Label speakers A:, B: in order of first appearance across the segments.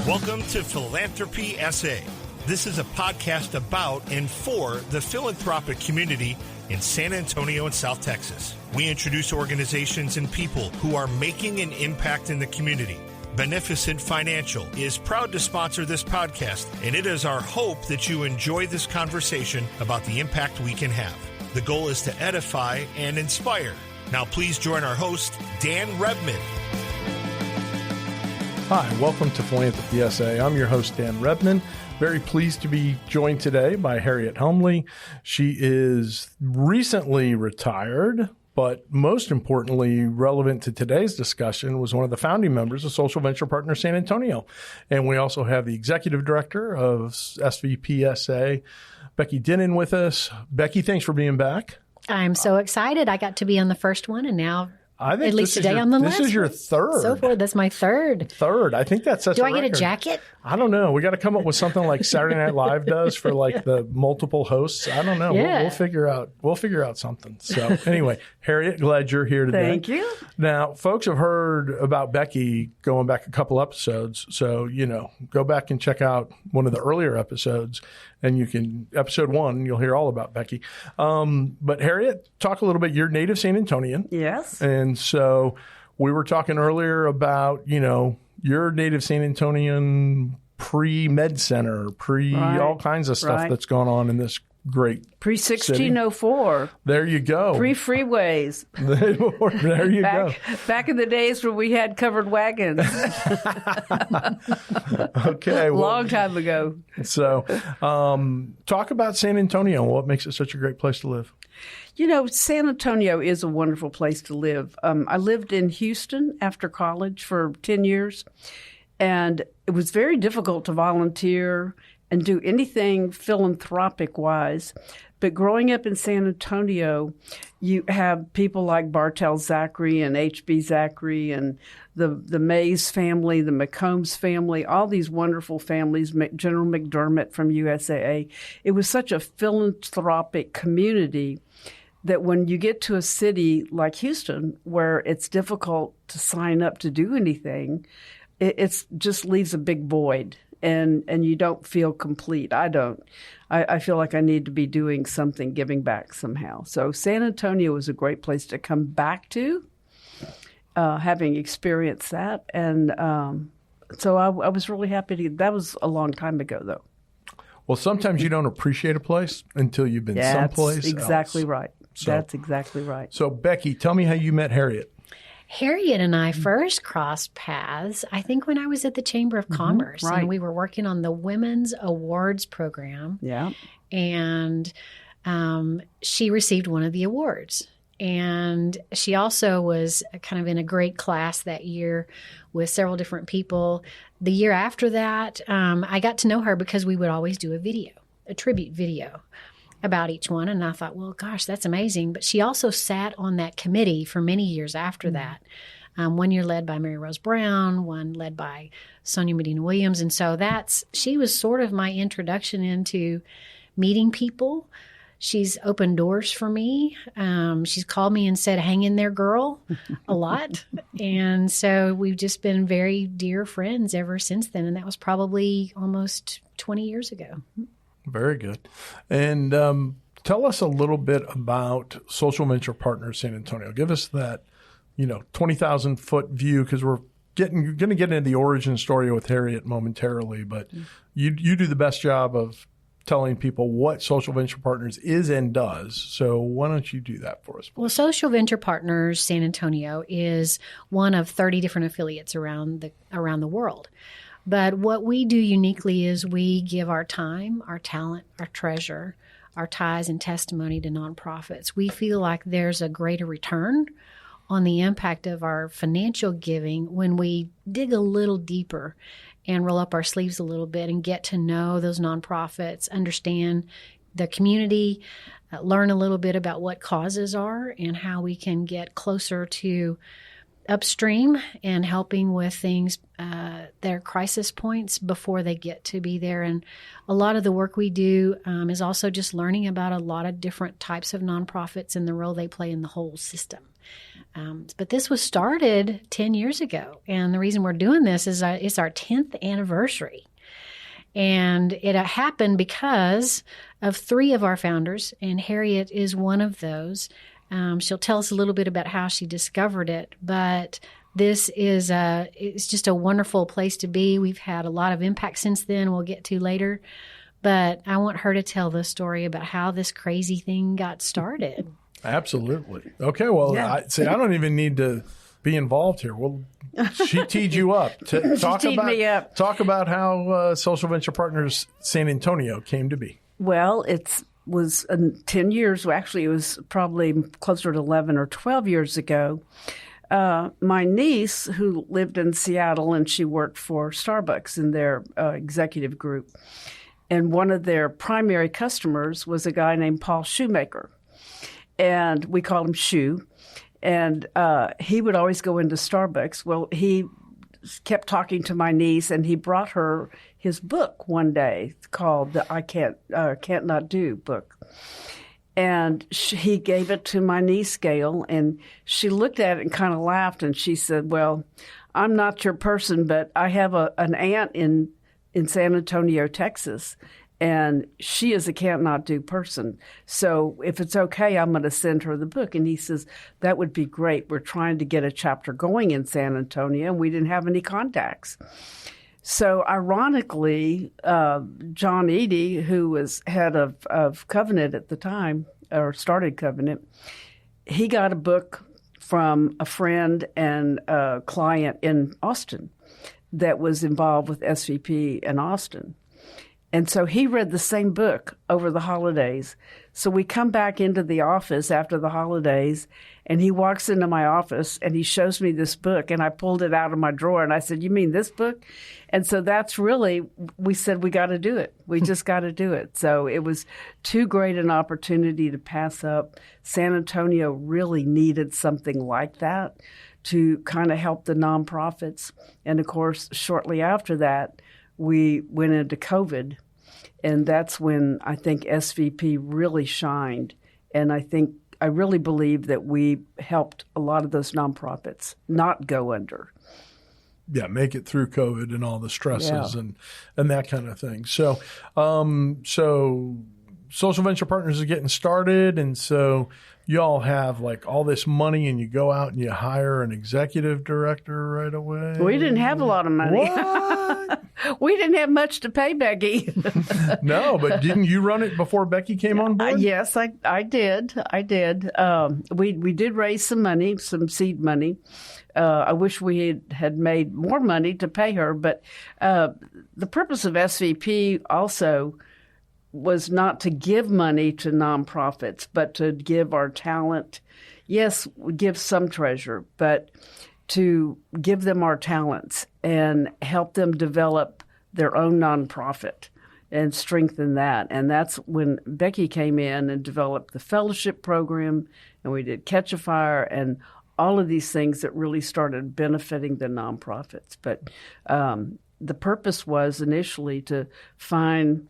A: Welcome to Philanthropy SA. This is a podcast about and for the philanthropic community in San Antonio and South Texas. We introduce organizations and people who are making an impact in the community. Beneficent Financial is proud to sponsor this podcast, and it is our hope that you enjoy this conversation about the impact we can have. The goal is to edify and inspire. Now please join our host, Dan Rebman.
B: Hi, welcome to Philanthropy SA. I'm your host, Dan Rebman. Very pleased to be joined today by Harriet Helmle. She is recently retired, but most importantly, relevant to today's discussion, was one of the founding members of Social Venture Partners San Antonio. And we also have the executive director of SVPSA, Becky Dinnin, with us. Becky, thanks for being back.
C: I'm so excited. I got to be on the first one, and now
B: I think
C: at least today on the last.
B: This is your third.
C: So far, that's my third.
B: I think that's such
C: Do
B: a
C: I get
B: record.
C: a jacket?
B: I don't know. We got to come up with something like Saturday Night Live does for like the multiple hosts. I don't know.
C: Yeah.
B: We'll figure out something. So anyway, Harriet, glad you're here today.
D: Thank you.
B: Now, folks have heard about Becky going back a couple episodes. So, go back and check out one of the earlier episodes, and episode 1, you'll hear all about Becky. But Harriet, talk a little bit. You're native San Antonian.
D: Yes.
B: And so we were talking earlier about, your native San Antonian pre-med center, all kinds of stuff that's going on in this great
D: Pre-1604.
B: There you go.
D: Pre-freeways.
B: There you go.
D: Back in the days when we had covered wagons.
B: Okay.
D: Long time ago.
B: So talk about San Antonio. What makes it such a great place to live?
D: San Antonio is a wonderful place to live. I lived in Houston after college for 10 years, and it was very difficult to volunteer and do anything philanthropic-wise. But growing up in San Antonio, you have people like Bartell Zachary and H.B. Zachary and the Mays family, the McCombs family, all these wonderful families, General McDermott from USAA. It was such a philanthropic community that when you get to a city like Houston, where it's difficult to sign up to do anything, it just leaves a big void. And you don't feel complete. I don't. I feel like I need to be doing something, giving back somehow. So San Antonio is a great place to come back to, having experienced that. And so I was really happy that was a long time ago, though.
B: Well, sometimes you don't appreciate a place until you've been someplace
D: That's exactly
B: else.
D: Right. That's exactly right.
B: So, Becky, tell me how you met Harriet.
C: Harriet and I first crossed paths, I think, when I was at the Chamber of Commerce.
D: Right.
C: And we were working on the Women's Awards program.
D: Yeah.
C: And she received one of the awards. And she also was kind of in a great class that year with several different people. The year after that, I got to know her because we would always do a tribute video about each one. And I thought, well, gosh, that's amazing. But she also sat on that committee for many years after that. 1 year led by Mary Rose Brown, one led by Sonia Medina Williams. And so she was sort of my introduction into meeting people. She's opened doors for me. She's called me and said, hang in there, girl, a lot. And so we've just been very dear friends ever since then. And that was probably almost 20 years ago.
B: Very good. And tell us a little bit about Social Venture Partners San Antonio. Give us that, 20,000-foot view, because we're going to get into the origin story with Harriet momentarily. But you do the best job of telling people what Social Venture Partners is and does. So why don't you do that for us, please?
C: Well, Social Venture Partners San Antonio is one of 30 different affiliates around the world. But what we do uniquely is we give our time, our talent, our treasure, our ties and testimony to nonprofits. We feel like there's a greater return on the impact of our financial giving when we dig a little deeper and roll up our sleeves a little bit and get to know those nonprofits, understand the community, learn a little bit about what causes are and how we can get closer to upstream and helping with things, their crisis points before they get to be there. And a lot of the work we do is also just learning about a lot of different types of nonprofits and the role they play in the whole system. But this was started 10 years ago. And the reason we're doing this is it's our 10th anniversary. And it happened because of 3 of our founders, and Harriet is one of those. She'll tell us a little bit about how she discovered it, but this is it's just a wonderful place to be. We've had a lot of impact since then, we'll get to later. But I want her to tell the story about how this crazy thing got started.
B: Absolutely. Okay, well,
D: Yeah.
B: I don't even need to be involved here. Well, she teed you up to talk about how Social Venture Partners San Antonio came to be.
D: Well, it was 10 years. Well, actually, it was probably closer to 11 or 12 years ago. My niece, who lived in Seattle, and she worked for Starbucks in their executive group, and one of their primary customers was a guy named Paul Shoemaker, and we called him Shoe. And he would always go into Starbucks. Well, he kept talking to my niece, and he brought her his book one day called the I Can't Not Do book. And he gave it to my niece, Gail, and she looked at it and kind of laughed, and she said, well, I'm not your person, but I have an aunt in San Antonio, Texas, and she is a can't not do person. So if it's okay, I'm going to send her the book. And he says, that would be great. We're trying to get a chapter going in San Antonio, and we didn't have any contacts. So ironically, John Eady, who was head of Covenant at the time, or started Covenant, he got a book from a friend and a client in Austin that was involved with SVP in Austin. And so he read the same book over the holidays. So we come back into the office after the holidays, and he walks into my office, and he shows me this book, and I pulled it out of my drawer, and I said, you mean this book? And so that's really, we said, we got to do it. We just got to do it. So it was too great an opportunity to pass up. San Antonio really needed something like that to kind of help the nonprofits. And, of course, shortly after that, we went into COVID, and that's when I think SVP really shined. And I really believe that we helped a lot of those nonprofits not go under.
B: Yeah, make it through COVID and all the stresses and that kind of thing. So, Social Venture Partners is getting started, and so you all have like all this money, and you go out and you hire an executive director right away.
D: We didn't have a lot of money.
B: What?
D: We didn't have much to pay Becky.
B: No, but didn't you run it before Becky came on board?
D: Yes, I did. We did raise some money, some seed money. I wish we had made more money to pay her, but the purpose of SVP also was not to give money to nonprofits, but to give our talent. Yes, give some treasure, but to give them our talents and help them develop their own nonprofit and strengthen that. And that's when Becky came in and developed the fellowship program, and we did Catch a Fire and all of these things that really started benefiting the nonprofits. But the purpose was initially to find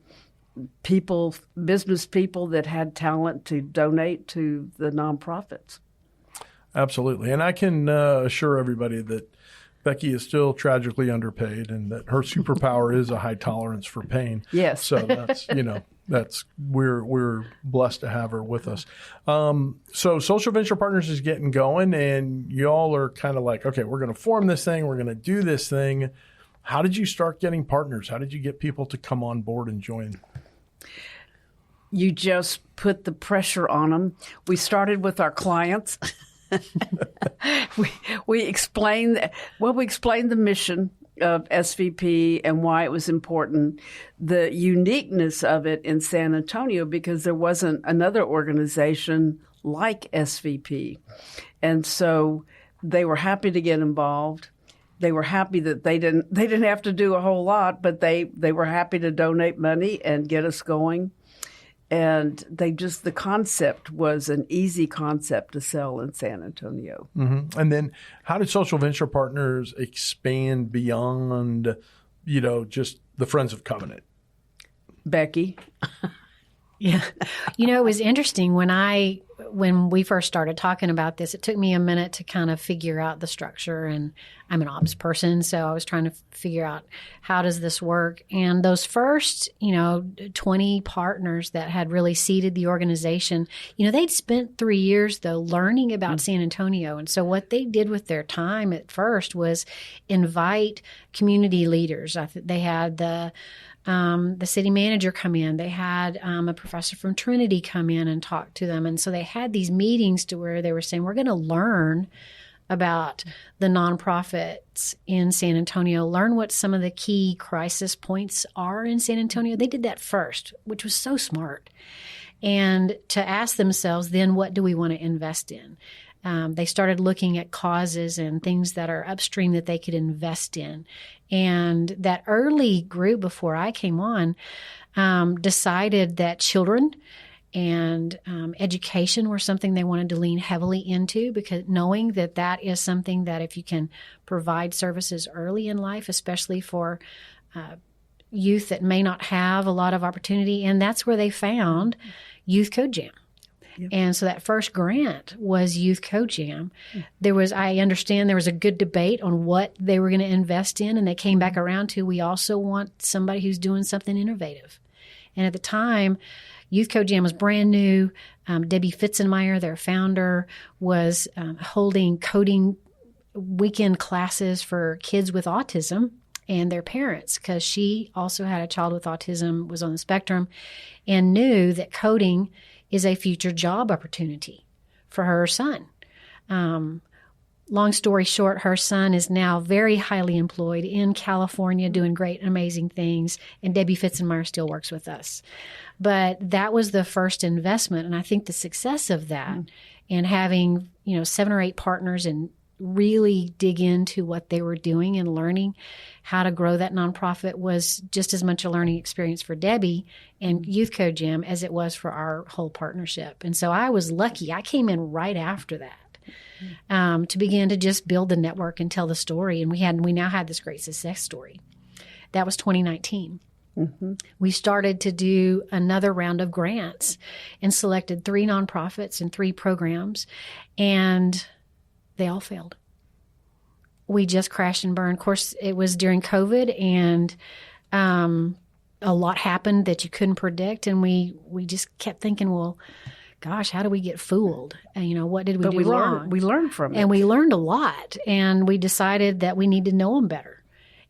D: people, business people that had talent to donate to the nonprofits.
B: Absolutely. And I can assure everybody that Becky is still tragically underpaid, and that her superpower is a high tolerance for pain.
D: Yes.
B: So that's, we're blessed to have her with us. So Social Venture Partners is getting going, and y'all are kind of like, okay, we're going to form this thing. We're going to do this thing. How did you start getting partners? How did you get people to come on board and join?
D: You just put the pressure on them. We started with our clients. we explained the mission of SVP and why it was important, the uniqueness of it in San Antonio, because there wasn't another organization like SVP. And so they were happy to get involved. They were happy that they didn't have to do a whole lot, but they were happy to donate money and get us going. And the concept was an easy concept to sell in San Antonio.
B: Mm-hmm. And then how did Social Venture Partners expand beyond, just the Friends of Covenant?
D: Becky.
C: Yeah. It was interesting when we first started talking about this, it took me a minute to kind of figure out the structure, and I'm an ops person. So I was trying to figure out how does this work? And those first, 20 partners that had really seeded the organization, they'd spent 3 years though learning about San Antonio. And so what they did with their time at first was invite community leaders. They had the city manager come in. They had a professor from Trinity come in and talk to them. And so they had these meetings to where they were saying, we're going to learn about the nonprofits in San Antonio, learn what some of the key crisis points are in San Antonio. They did that first, which was so smart. And to ask themselves, then what do we want to invest in? They started looking at causes and things that are upstream that they could invest in. And that early group before I came on decided that children and education were something they wanted to lean heavily into, because knowing that is something that if you can provide services early in life, especially for youth that may not have a lot of opportunity, and that's where they found Youth Code Jam. Yep. And so that first grant was Youth Code Jam. I understand there was a good debate on what they were going to invest in, and they came back around to, we also want somebody who's doing something innovative. And at the time, Youth Code Jam was brand new. Debbie Fitzenmeyer, their founder, was holding coding weekend classes for kids with autism and their parents, because she also had a child with autism, was on the spectrum, and knew that coding is a future job opportunity for her son. Long story short, her son is now very highly employed in California, doing great and amazing things, and Debbie Fitzenmeyer still works with us. But that was the first investment, and I think the success of that and having 7 or 8 partners and really dig into what they were doing and learning how to grow that nonprofit was just as much a learning experience for Debbie and Youth Code Jam as it was for our whole partnership. And so I was lucky. I came in right after that to begin to just build the network and tell the story. And we now had this great success story. That was 2019. Mm-hmm. We started to do another round of grants and selected 3 nonprofits and 3 programs, and they all failed. We just crashed and burned. Of course, it was during COVID, and a lot happened that you couldn't predict. And we just kept thinking, well, gosh, how do we get fooled? And, what did we do wrong?
D: We learned from it.
C: And we learned a lot. And we decided that we need to know them better.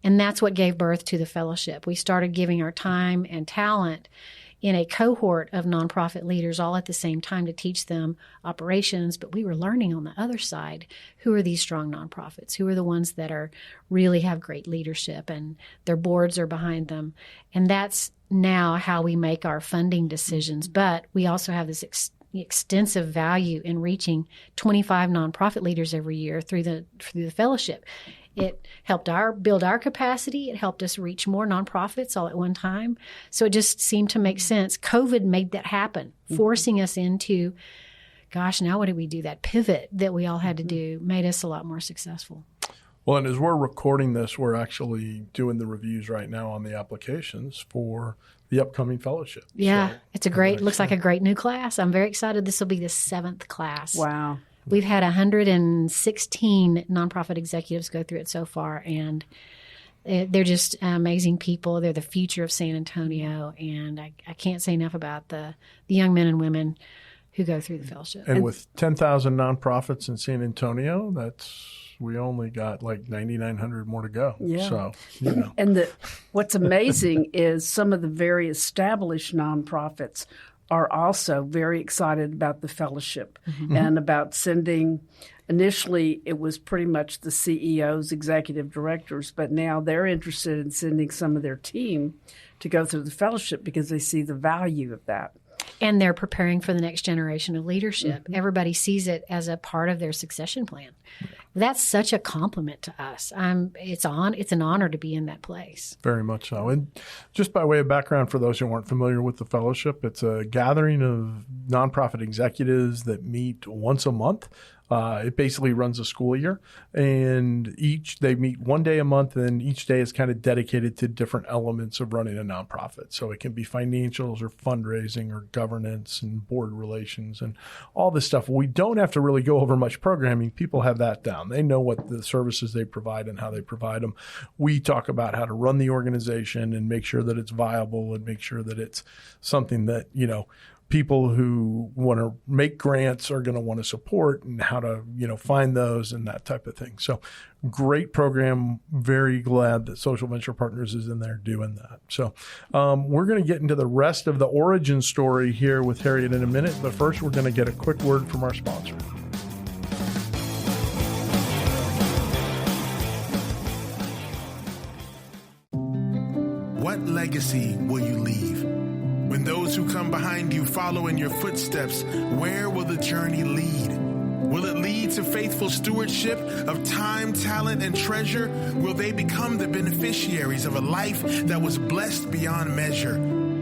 C: And that's what gave birth to the fellowship. We started giving our time and talent in a cohort of nonprofit leaders all at the same time to teach them operations. But we were learning on the other side, who are these strong nonprofits? Who are the ones that really have great leadership and their boards are behind them? And that's now how we make our funding decisions. But we also have this extensive value in reaching 25 nonprofit leaders every year through the fellowship. It helped build our capacity. It helped us reach more nonprofits all at one time. So it just seemed to make sense. COVID made that happen, forcing us into, gosh, now what do we do? That pivot that we all had to do made us a lot more successful.
B: Well, and as we're recording this, we're actually doing the reviews right now on the applications for the upcoming fellowship.
C: Yeah, so looks like a great new class. I'm very excited. This will be the 7th class.
D: Wow.
C: We've had 116 nonprofit executives go through it so far, and they're just amazing people. They're the future of San Antonio, and I can't say enough about the young men and women who go through the fellowship.
B: And with 10,000 nonprofits in San Antonio, we only got like 9,900 more to go.
D: Yeah.
B: So,
D: And what's amazing is some of the very established nonprofits are also very excited about the fellowship and about sending. Initially, it was pretty much the CEOs, executive directors, but now they're interested in sending some of their team to go through the fellowship because they see the value of that.
C: And they're preparing for the next generation of leadership. Mm-hmm. Everybody sees it as a part of their succession plan. That's such a compliment to us. It's an honor to be in that place.
B: Very much so. And just by way of background for those who aren't familiar with the fellowship, it's a gathering of nonprofit executives that meet once a month It basically runs a school year, and they meet one day a month, and each day is kind of dedicated to different elements of running a nonprofit. So it can be financials or fundraising or governance and board relations and all this stuff. We don't have to really go over much programming. People have that down. They know what the services they provide and how they provide them. We talk about how to run the organization and make sure that it's viable and make sure that it's something that, people who want to make grants are going to want to support, and how to, find those and that type of thing. So great program. Very glad that Social Venture Partners is in there doing that. So we're going to get into the rest of the origin story here with Harriet in a minute. But first, we're going to get a quick word from our sponsor.
E: What legacy will you leave? When those who come behind you follow in your footsteps, where will the journey lead? Will it lead to faithful stewardship of time, talent, and treasure? Will they become the beneficiaries of a life that was blessed beyond measure?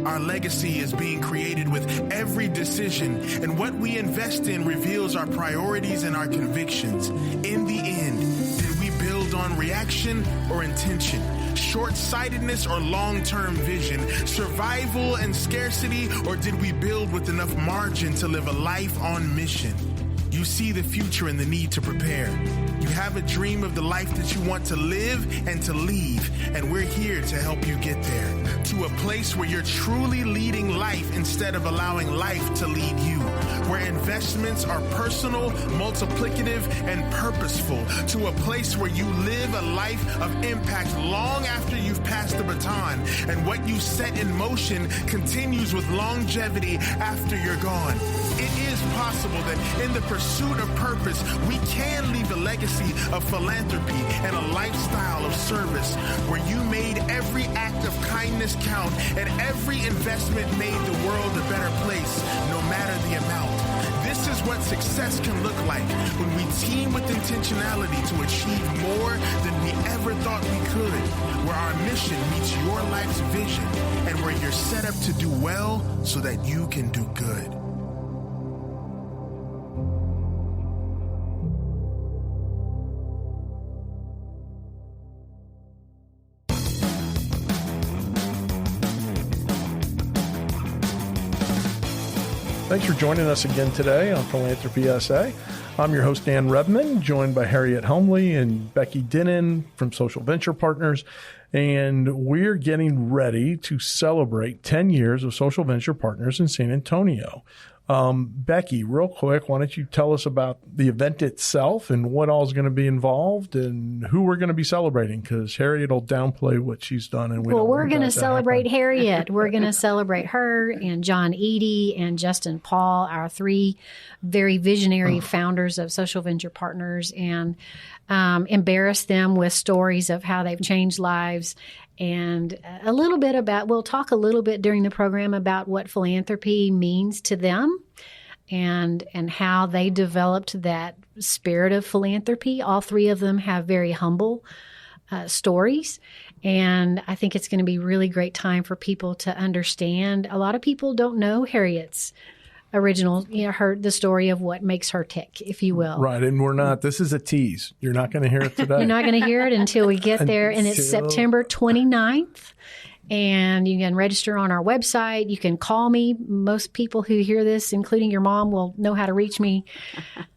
E: Our legacy is being created with every decision, and what we invest in reveals our priorities and our convictions. In the end, did we build on reaction or intention? Short-sightedness or long-term vision, survival and scarcity, or did we build with enough margin to live a life on mission? You see the future and the need to prepare. You have a dream of the life that you want to live and to leave, and we're here to help you get there, to a place where you're truly leading life instead of allowing life to lead you, where investments are personal, multiplicative, and purposeful, to a place where you live a life of impact long after you've passed the baton, and what you set in motion continues with longevity after you're gone. It is possible that in the pursuit of purpose, we can leave a legacy of philanthropy and a lifestyle of service where you made every act of kindness count and every investment made the world a better place, no matter the amount. This is what success can look like when we team with intentionality to achieve more than we ever thought we could, where our mission meets your life's vision and where you're set up to do well so that you can do good.
B: Thanks for joining us again today on Philanthropy SA. I'm your host, Dan Rebman, joined by Harriet Helmle and Becky Dinnin from Social Venture Partners. And we're getting ready to celebrate 10 years of Social Venture Partners in San Antonio. Becky, real quick, why don't you tell us about the event itself and what all is going to be involved and who we're going to be celebrating? Because Harriet will downplay what she's done. And
C: we're going to celebrate Harriet. We're going to celebrate her and John Eady and Justin Paul, our three very visionary founders of Social Venture Partners, and embarrass them with stories of how they've changed lives. And we'll talk a little bit during the program about what philanthropy means to them and how they developed that spirit of philanthropy. All three of them have very humble stories. And I think it's going to be a really great time for people to understand. A lot of people don't know Harriet's original, heard the story of what makes her tick, if you will.
B: Right. And this is a tease. You're not going to hear it today.
C: You're not going to hear it until we get there. And it's September 29th. And you can register on our website. You can call me. Most people who hear this, including your mom, will know how to reach me.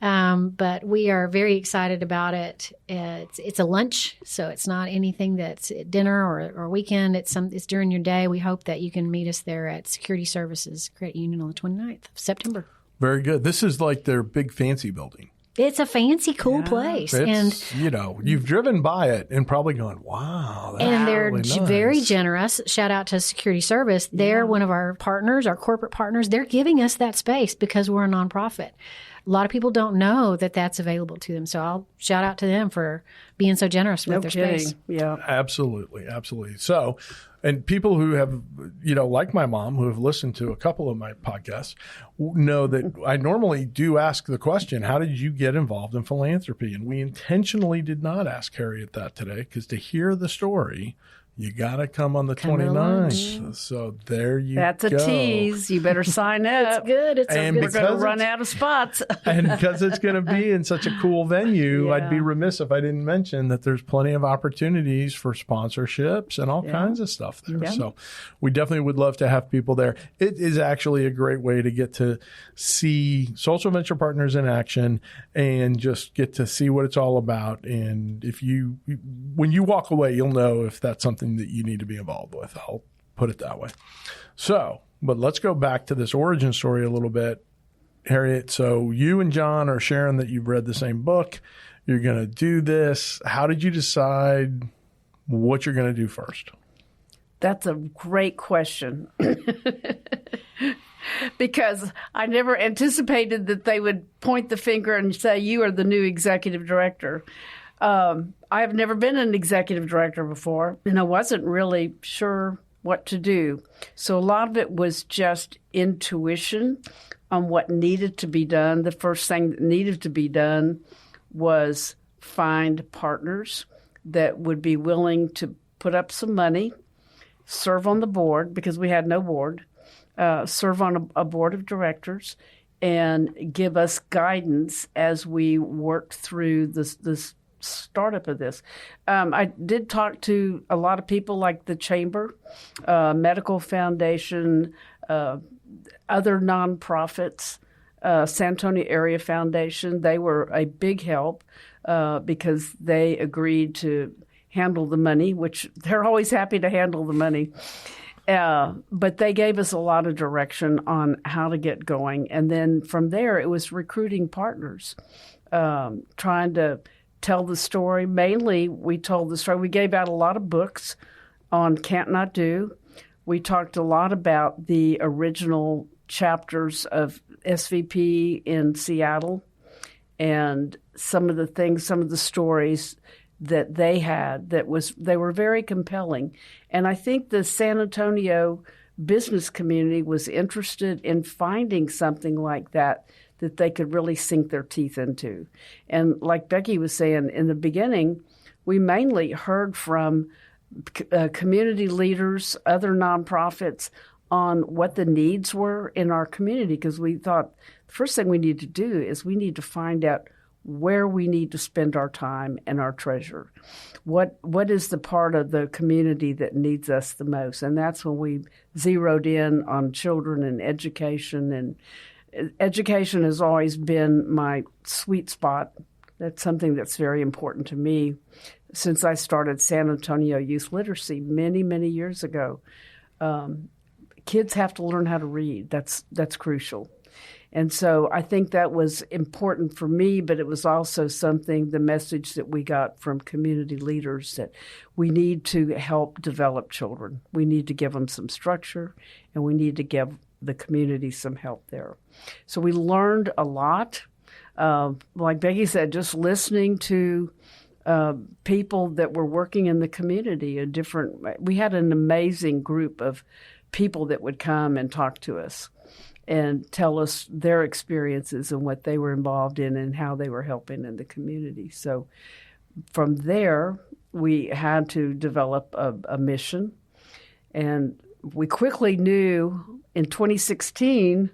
C: But we are very excited about it. It's a lunch, so it's not anything that's at dinner or weekend. It's during your day. We hope that you can meet us there at Security Services Credit Union on the 29th of September.
B: Very good. This is like their big fancy building.
C: It's a fancy, cool place.
B: And you've driven by it and probably gone, wow, that's
C: and they're
B: really nice.
C: Very generous. Shout out to Security Service. They're one of our partners, our corporate partners. They're giving us that space because we're a nonprofit. A lot of people don't know that that's available to them. So I'll shout out to them for being so generous with their space.
D: Yeah,
B: absolutely. Absolutely. So, and people who have, like my mom, who have listened to a couple of my podcasts, know that I normally do ask the question, how did you get involved in philanthropy? And we intentionally did not ask Harriet that today because to hear the story, You got to come on the
C: Come to
B: 29th. So there you go.
D: That's a tease. You better sign up.
C: It's good. It's
B: And
C: so
D: We're
C: good.
D: going to run out of spots.
B: And because it's going to be in such a cool venue,
D: Yeah.
B: I'd be remiss if I didn't mention that there's plenty of opportunities for sponsorships and all kinds of stuff there.
D: Yeah.
B: So we definitely would love to have people there. It is actually a great way to get to see Social Venture Partners in action and just get to see what it's all about. And when you walk away, you'll know if that's something that you need to be involved with. I'll put it that way. So, but let's go back to this origin story a little bit. Harriet, so you and John are sharing that you've read the same book. You're going to do this. How did you decide what you're going to do first?
D: That's a great question. Because I never anticipated that they would point the finger and say, you are the new executive director. I have never been an executive director before, and I wasn't really sure what to do. So a lot of it was just intuition on what needed to be done. The first thing that needed to be done was find partners that would be willing to put up some money, serve on the board, because we had no board, serve on a board of directors, and give us guidance as we worked through this startup of this. I did talk to a lot of people like the Chamber, Medical Foundation, other nonprofits, San Antonio Area Foundation. They were a big help because they agreed to handle the money, which they're always happy to handle the money. But they gave us a lot of direction on how to get going. And then from there, it was recruiting partners, trying to tell the story. Mainly, we told the story. We gave out a lot of books on Can't Not Do. We talked a lot about the original chapters of SVP in Seattle and some of the stories that they had they were very compelling. And I think the San Antonio business community was interested in finding something like that they could really sink their teeth into. And like Becky was saying, in the beginning, we mainly heard from community leaders, other nonprofits, on what the needs were in our community, because we thought the first thing we need to do is we need to find out where we need to spend our time and our treasure. What is the part of the community that needs us the most? And that's when we zeroed in on children and education. And education has always been my sweet spot. That's something that's very important to me since I started San Antonio Youth Literacy many, many years ago. Kids have to learn how to read. That's crucial. And so I think that was important for me, but it was also the message that we got from community leaders, that we need to help develop children. We need to give them some structure, and we need to give the community some help there. So we learned a lot. Like Becky said, just listening to people that were working in the community. We had an amazing group of people that would come and talk to us and tell us their experiences and what they were involved in and how they were helping in the community. So from there, we had to develop a mission. And we quickly knew in 2016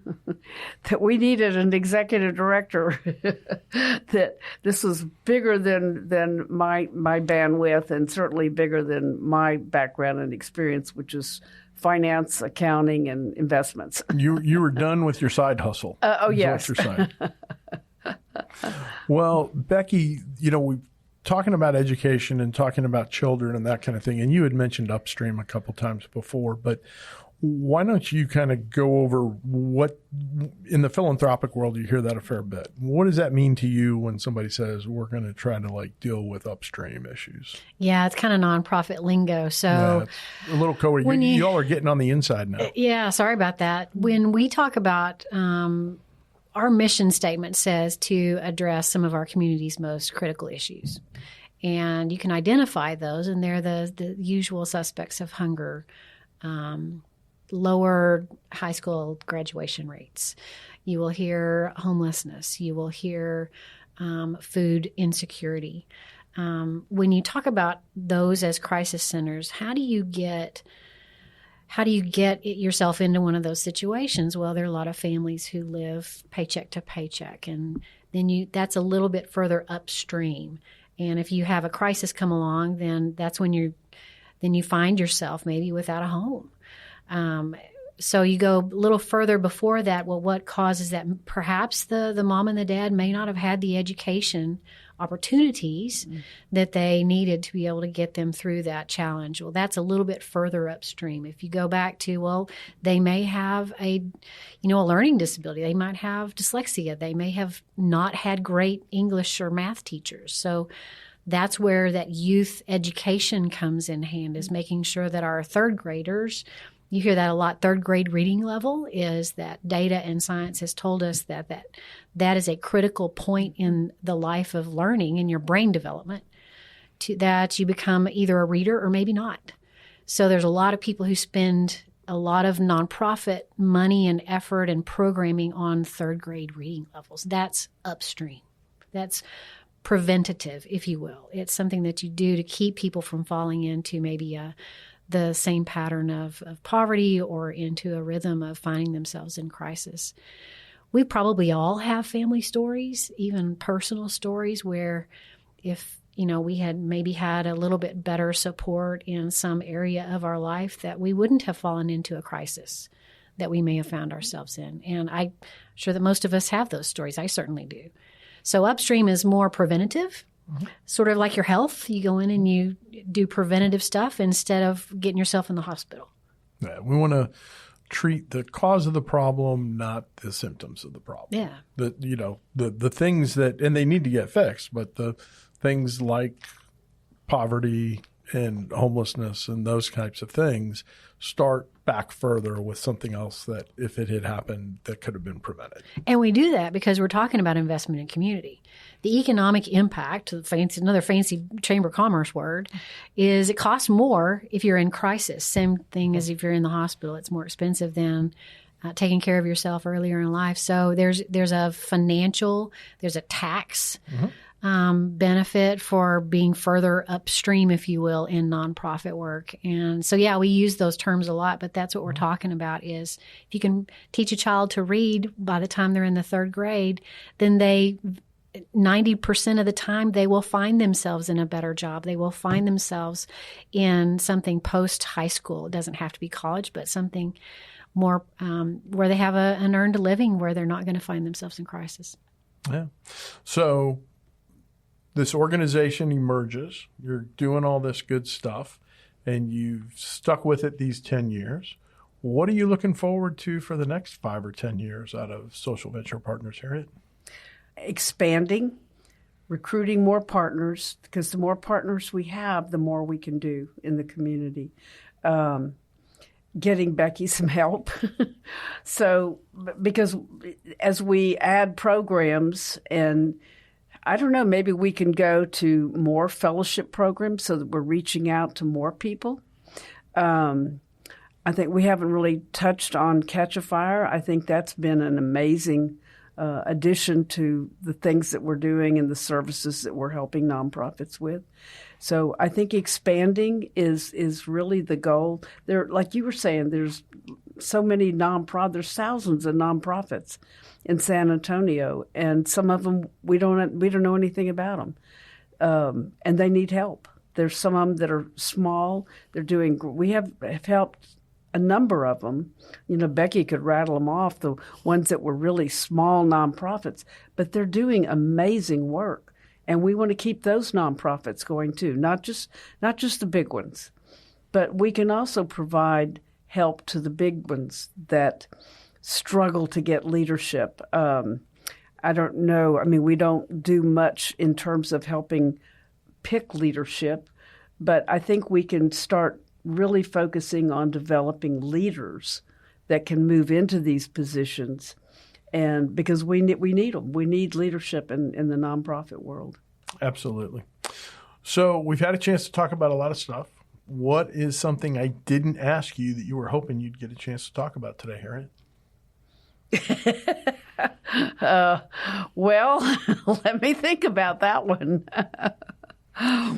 D: that we needed an executive director, that this was bigger than my bandwidth and certainly bigger than my background and experience, which is finance, accounting, and investments.
B: You were done with your side hustle.
D: Oh, yes.
B: What you're saying. Well, Becky, we're talking about education and talking about children and that kind of thing, and you had mentioned upstream a couple times before, but why don't you kind of go over what, in the philanthropic world, you hear that a fair bit. What does that mean to you when somebody says we're going to try to deal with upstream issues? Yeah,
C: it's kind of nonprofit lingo. So
B: a little you all are getting on the inside now.
C: Yeah, sorry about that. When we talk about our mission statement says to address some of our community's most critical issues. And you can identify those, and they're the usual suspects of hunger, lower high school graduation rates. You will hear homelessness. You will hear food insecurity. when you talk about those as crisis centers, how do you get yourself into one of those situations? Well, there are a lot of families who live paycheck to paycheck, and then that's a little bit further upstream. And if you have a crisis come along, then that's when you find yourself maybe without a home. So you go a little further before that. Well, what causes that? Perhaps the mom and the dad may not have had the education opportunities that they needed to be able to get them through that challenge. Well, that's a little bit further upstream. If you go back to, well, they may have a learning disability. They might have dyslexia. They may have not had great English or math teachers. So that's where that youth education comes in hand, is making sure that our third graders, you hear that a lot, third grade reading level, is that data and science has told us that is a critical point in the life of learning in your brain development, that you become either a reader or maybe not. So there's a lot of people who spend a lot of nonprofit money and effort and programming on third grade reading levels. That's upstream. That's preventative, if you will. It's something that you do to keep people from falling into maybe the same pattern of poverty or into a rhythm of finding themselves in crisis. We probably all have family stories, even personal stories, where if we had maybe had a little bit better support in some area of our life, that we wouldn't have fallen into a crisis that we may have found ourselves in. And I'm sure that most of us have those stories. I certainly do. So upstream is more preventative. Mm-hmm. Sort of like your health. You go in and you do preventative stuff instead of getting yourself in the hospital.
B: Yeah, we want to treat the cause of the problem, not the symptoms of the problem.
C: Yeah.
B: The things that, and they need to get fixed, but the things like poverty and homelessness and those types of things start back further with something else that, if it had happened, that could have been prevented.
C: And we do that because we're talking about investment in community. The economic impact, another fancy Chamber of Commerce word, is it costs more if you're in crisis. Same thing as if you're in the hospital. It's more expensive than taking care of yourself earlier in life. So there's a tax benefit for being further upstream, if you will, in nonprofit work. And so, yeah, we use those terms a lot, but that's what we're talking about, is if you can teach a child to read by the time they're in the third grade, then 90% of the time they will find themselves in a better job. They will find themselves in something post-high school. It doesn't have to be college, but something more where they have an earned living, where they're not going to find themselves in crisis.
B: Yeah. So this organization emerges. You're doing all this good stuff, and you've stuck with it these 10 years. What are you looking forward to for the next 5 or 10 years out of Social Venture Partners, Harriet?
D: Expanding, recruiting more partners, because the more partners we have, the more we can do in the community. Getting Becky some help. So, because as we add programs, and I don't know, maybe we can go to more fellowship programs so that we're reaching out to more people. I think we haven't really touched on Catch a Fire. I think that's been an amazing addition to the things that we're doing and the services that we're helping nonprofits with. So I think expanding is really the goal. There, like you were saying, there's so many there's thousands of nonprofits in San Antonio, and some of them we don't know anything about them, and they need help. There's some of them that are small. We have helped a number of them. Becky could rattle them off, the ones that were really small nonprofits, but they're doing amazing work. And we want to keep those nonprofits going too, not just the big ones. But we can also provide help to the big ones that struggle to get leadership. I don't know. I mean, we don't do much in terms of helping pick leadership, but I think we can start really focusing on developing leaders that can move into these positions, and because we need them. We need leadership in the nonprofit world. Absolutely.
B: So we've had a chance to talk about a lot of stuff. What is something I didn't ask you that you were hoping you'd get a chance to talk about today, Harriet?
D: Well, let me think about that one. I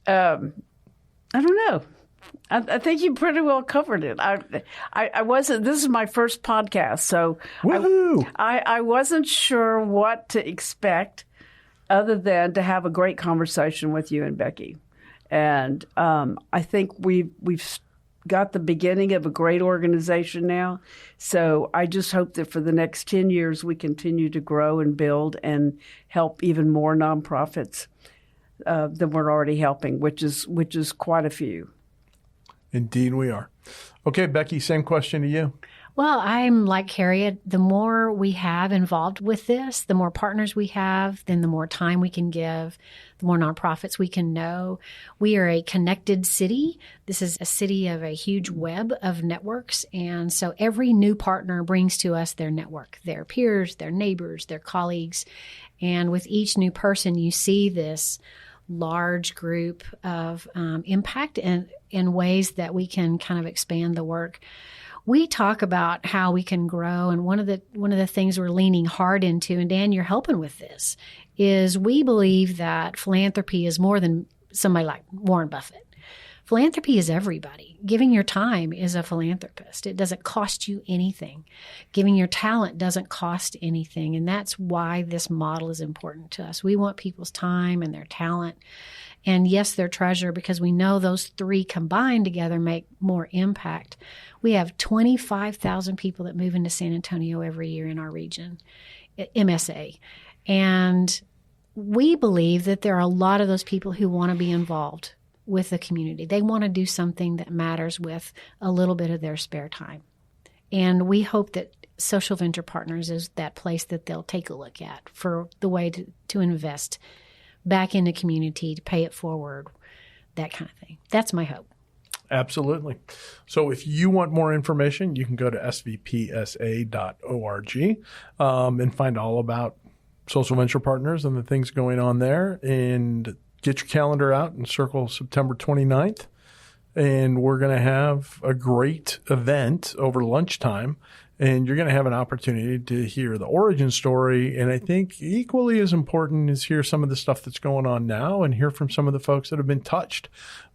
D: don't know. I think you pretty well covered it. I wasn't. This is my first podcast, so I wasn't sure what to expect, other than to have a great conversation with you and Becky. And I think we've got the beginning of a great organization now. So I just hope that for the next 10 years we continue to grow and build and help even more nonprofits than we're already helping, which is quite a few.
B: Indeed we are. Okay, Becky, same question to you.
C: Well, I'm like Harriet. The more we have involved with this, the more partners we have, then the more time we can give, the more nonprofits we can know. We are a connected city. This is a city of a huge web of networks. And so every new partner brings to us their network, their peers, their neighbors, their colleagues. And with each new person, you see this large group of impact in ways that we can kind of expand the work. We talk about how we can grow, and one of the things we're leaning hard into, and Dan, you're helping with this, is we believe that philanthropy is more than somebody like Warren Buffett. Philanthropy is everybody. Giving your time is a philanthropist. It doesn't cost you anything. Giving your talent doesn't cost anything, and that's why this model is important to us. We want people's time and their talent, and yes, their treasure, because we know those three combined together make more impact. We have 25,000 people that move into San Antonio every year in our region, MSA. And we believe that there are a lot of those people who want to be involved with the community. They want to do something that matters with a little bit of their spare time. And we hope that Social Venture Partners is that place that they'll take a look at for the way to invest back in the community, to pay it forward, that kind of thing. That's my hope.
B: Absolutely. So if you want more information, you can go to svpsa.org and find all about Social Venture Partners and the things going on there, and get your calendar out and circle September 29th. And we're going to have a great event over lunchtime, and you're going to have an opportunity to hear the origin story. And I think equally as important is hear some of the stuff that's going on now and hear from some of the folks that have been touched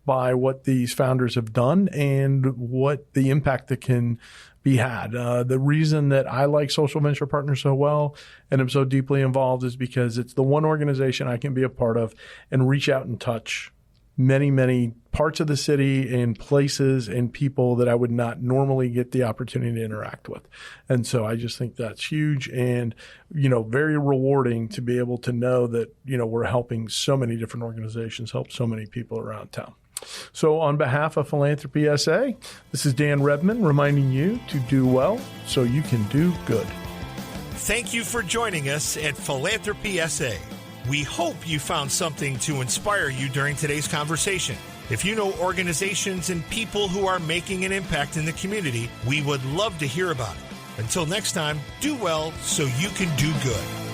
B: by what these founders have done and what the impact that can be had. The reason that I like Social Venture Partners so well and am so deeply involved is because it's the one organization I can be a part of and reach out and touch many, many parts of the city and places and people that I would not normally get the opportunity to interact with. And so I just think that's huge and, very rewarding to be able to know that, we're helping so many different organizations help so many people around town. So on behalf of Philanthropy SA, this is Dan Redman reminding you to do well so you can do good.
A: Thank you for joining us at Philanthropy SA. We hope you found something to inspire you during today's conversation. If you know organizations and people who are making an impact in the community, we would love to hear about it. Until next time, do well so you can do good.